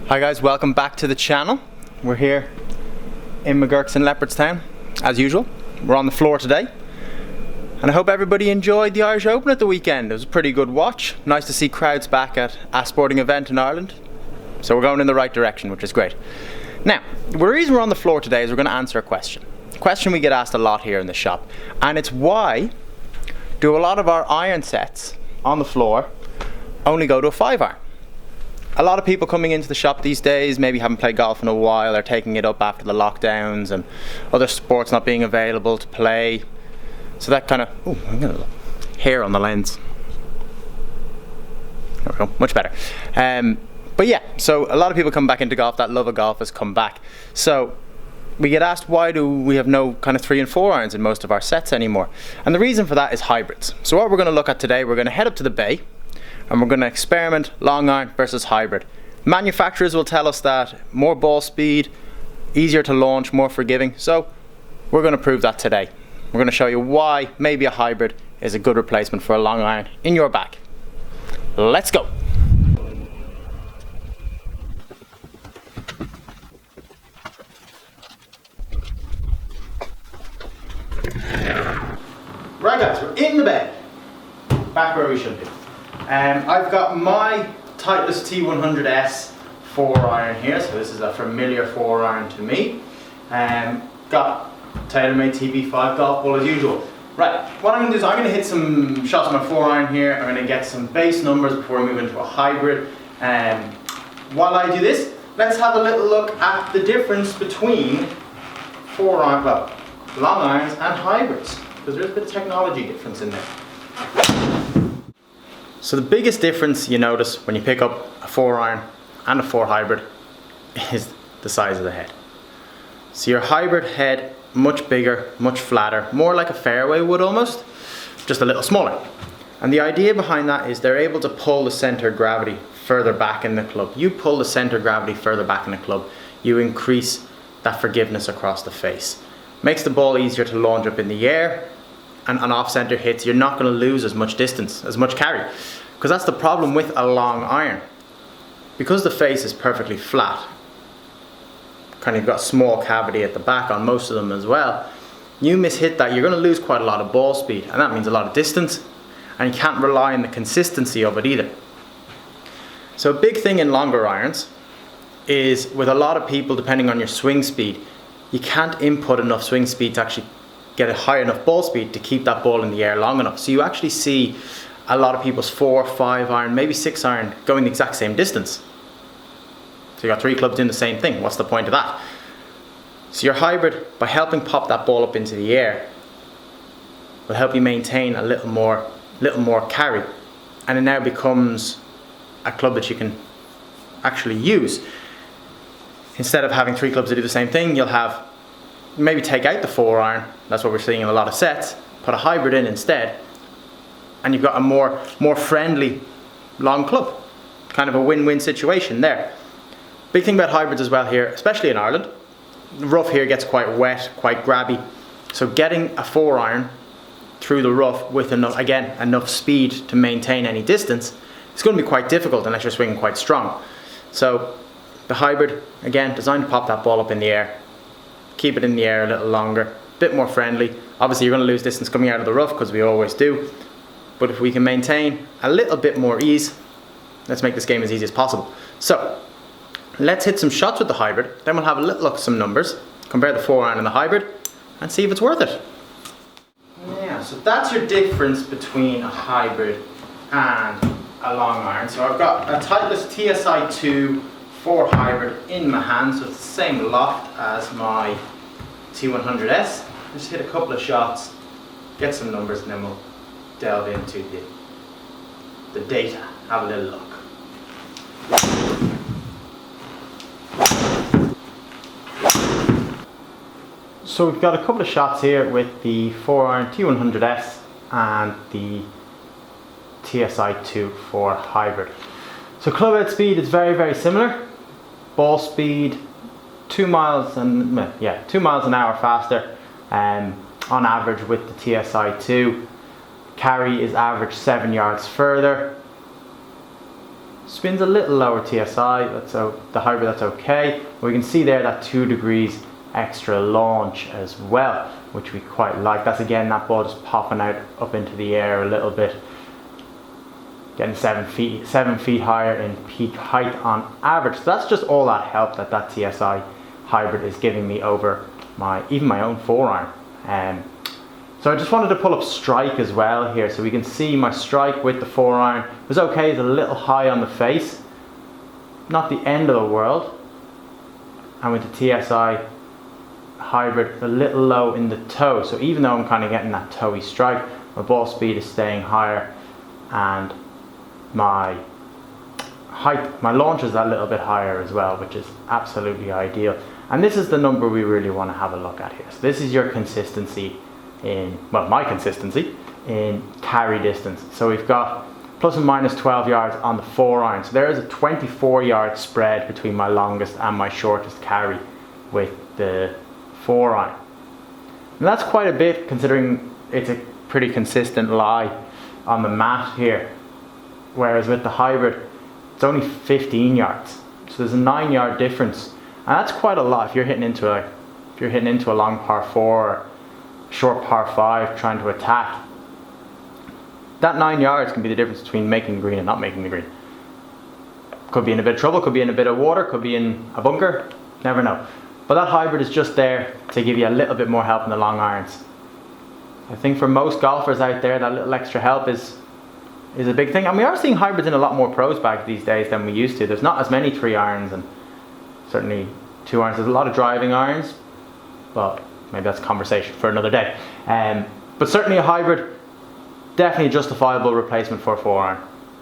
Hi guys, welcome back to the channel. We're here in McGurk's in Leopardstown, as usual. We're on the floor today. And I hope everybody enjoyed the Irish Open at the weekend. It was a pretty good watch. Nice to see crowds back at a sporting event in Ireland. So we're going in the right direction, which is great. Now, the reason we're on the floor today is we're going to answer a question. A question we get asked a lot here in the shop. And it's why do a lot of our iron sets on the floor only go to a 5-iron? A lot of people coming into the shop these days maybe haven't played golf in a while, are taking it up after the lockdowns and other sports not being available to play. So that kind of, I'm getting a little hair on the lens. There we go, much better. But yeah, so a lot of people come back into golf, that love of golf has come back. So we get asked, why do we have no kind of 3 and 4 irons in most of our sets anymore? And the reason for that is hybrids. So what we're going to look at today, we're going to head up to the bay and we're going to experiment long iron versus hybrid. Manufacturers will tell us that more ball speed, easier to launch, more forgiving. So we're going to prove that today. We're going to show you why maybe a hybrid is a good replacement for a long iron in your bag. Let's go. Right guys, we're in the bed. Back where we should be. I've got my Titleist T100S 4-iron here, so this is a familiar 4-iron to me. Got TaylorMade TB5 golf ball as usual. Right, what I'm going to do is I'm going to hit some shots with my 4-iron here. I'm going to get some base numbers before we move into a hybrid. While I do this, let's have a little look at the difference between 4-iron, well, long irons and hybrids, because there's a bit of technology difference in there. So the biggest difference you notice when you pick up a 4-iron and a 4 hybrid is the size of the head. So your hybrid head, much bigger, much flatter, more like a fairway would almost, just a little smaller. And the idea behind that is they're able to pull the center of gravity further back in the club. You pull the center of gravity further back in the club, you increase that forgiveness across the face. Makes the ball easier to launch up in the air, and on off-center hits, you're not going to lose as much distance, as much carry. Because that's the problem with a long iron. Because the face is perfectly flat, kind of got a small cavity at the back on most of them as well, you miss-hit that, you're going to lose quite a lot of ball speed, and that means a lot of distance, and you can't rely on the consistency of it either. So a big thing in longer irons is, with a lot of people, depending on your swing speed, you can't input enough swing speed to actually get a high enough ball speed to keep that ball in the air long enough. So you actually see a lot of people's 4, 5 iron, maybe 6 iron going the exact same distance. So you got 3 clubs doing the same thing. What's the point of that? So your hybrid, by helping pop that ball up into the air, will help you maintain a little more carry. And it now becomes a club that you can actually use. Instead of having 3 clubs that do the same thing, you'll have maybe take out the 4-iron, that's what we're seeing in a lot of sets, put a hybrid in instead, and you've got a more friendly long club. Kind of a win-win situation there. Big thing about hybrids as well here, especially in Ireland, the rough here gets quite wet, quite grabby, so getting a 4-iron through the rough with enough speed to maintain any distance, it's going to be quite difficult unless you're swinging quite strong. So the hybrid, again, designed to pop that ball up in the air, keep it in the air a little longer, a bit more friendly. Obviously you're going to lose distance coming out of the rough, because we always do, but if we can maintain a little bit more ease, let's make this game as easy as possible. So let's hit some shots with the hybrid, then we'll have a little look at some numbers, compare the 4-iron and the hybrid, and see if it's worth it. Yeah, so that's your difference between a hybrid and a long iron. So I've got a Titleist TSI2 4 hybrid in my hand, so it's the same loft as my T100S. Just hit a couple of shots, get some numbers, and then we'll delve into the data, have a little look. So we've got a couple of shots here with the 4-iron T100S and the TSI2 4 hybrid. So club head speed is very, very similar. Ball speed 2 miles an hour faster on average with the TSI2. Carry is average 7 yards further. spins a little lower TSI, the hybrid, that's okay. We can see there that 2 degrees extra launch as well, which we quite like. That's again, that ball just popping out up into the air a little bit, getting 7 feet higher in peak height on average. So that's just all that help that TSI hybrid is giving me over even my own 4-iron. So I just wanted to pull up strike as well here, so we can see my strike with the 4-iron was okay. It's a little high on the face, not the end of the world, and with the TSI hybrid a little low in the toe. So even though I'm kind of getting that toey strike, my ball speed is staying higher, and my height, my launch is a little bit higher as well, which is absolutely ideal. And this is the number we really want to have a look at here. So this is your consistency my consistency in carry distance. So we've got plus and minus 12 yards on the 4-iron. So there is a 24-yard spread between my longest and my shortest carry with the 4-iron. And that's quite a bit, considering it's a pretty consistent lie on the mat here. Whereas with the hybrid, it's only 15 yards. So there's a 9-yard difference. And that's quite a lot if you're hitting into a long par 4 or short par 5 trying to attack. That 9 yards can be the difference between making the green and not making the green. Could be in a bit of trouble, could be in a bit of water, could be in a bunker, never know. But that hybrid is just there to give you a little bit more help in the long irons. I think for most golfers out there, that little extra help is a big thing. And we are seeing hybrids in a lot more pros bags these days than we used to. There's not as many 3-irons and certainly 2-irons. There's a lot of driving irons, but maybe that's a conversation for another day. But certainly a hybrid, definitely a justifiable replacement for a 4-iron,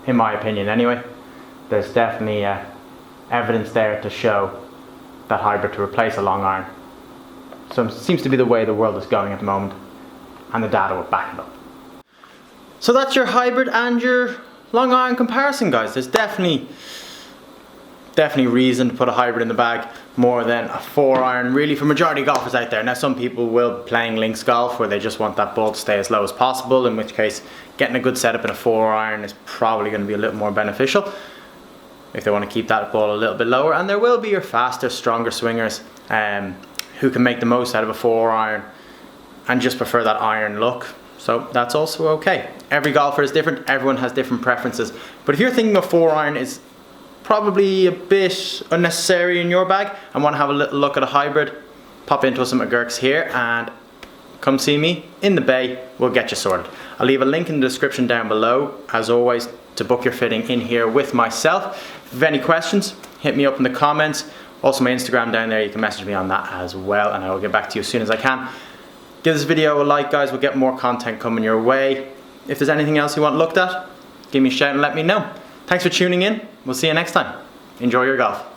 in my opinion anyway. There's definitely evidence there to show that hybrid to replace a long iron. So it seems to be the way the world is going at the moment, and the data will back it up. So that's your hybrid and your long iron comparison, guys. There's definitely reason to put a hybrid in the bag more than a 4-iron, really, for majority of golfers out there. Now, some people will be playing links golf where they just want that ball to stay as low as possible, in which case getting a good setup in a 4-iron is probably going to be a little more beneficial if they want to keep that ball a little bit lower. And there will be your faster, stronger swingers who can make the most out of a 4-iron and just prefer that iron look. So that's also okay. Every golfer is different, everyone has different preferences. But if you're thinking a 4-iron is probably a bit unnecessary in your bag and want to have a little look at a hybrid, pop into some McGurk's here and come see me in the bay. We'll get you sorted. I'll leave a link in the description down below, as always, to book your fitting in here with myself. If you have any questions, hit me up in the comments. Also my Instagram down there, you can message me on that as well, and I will get back to you as soon as I can. Give this video a like, guys. We'll get more content coming your way. If there's anything else you want looked at, give me a shout and let me know. Thanks for tuning in. We'll see you next time. Enjoy your golf.